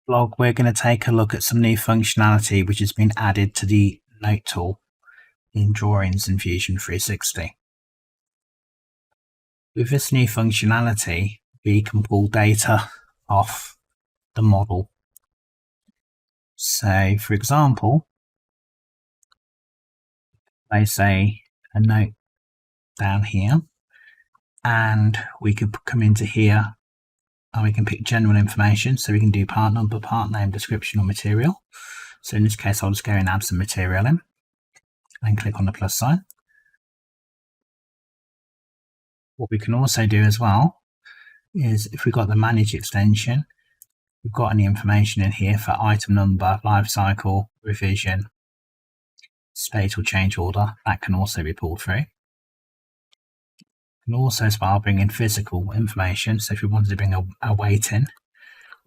Blog, we're going to take a look at some new functionality which has been added to the Note tool in Drawings in Fusion 360. With this new functionality, we can pull data off the model. So, for example, place a note down here, and we could come into here and we can pick general information, so we can do part number, part name, description, or material. So in this case, I'll just go and add some material in and click on the plus sign. What we can also do as well is, if we've got the manage extension, we've got any information in here for item number, life cycle, revision, state or change order, that can also be pulled through. We can also as well bring in physical information, so if we wanted to bring a weight in,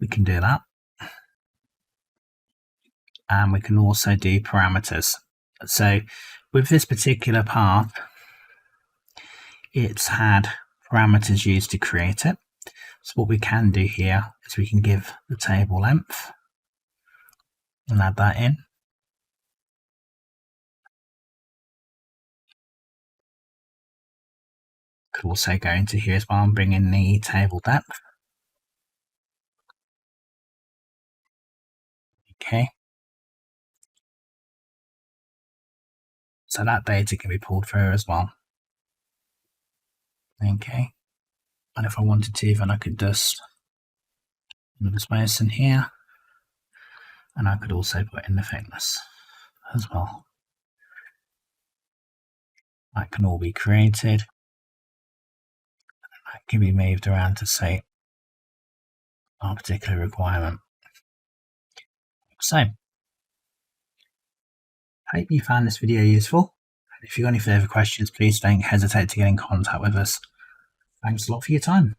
we can do that. And we can also do parameters. So with this particular part, it's had parameters used to create it. So what we can do here is we can give the table length and add that in. Could also go into here as well and bring in the table depth. Okay. So that data can be pulled through as well. Okay. And if I wanted to, then I could just another space in here, and I could also put in the thickness as well. That can all be created. That can be moved around to suit our particular requirement. So, I hope you found this video useful. If you've got any further questions, please don't hesitate to get in contact with us. Thanks a lot for your time.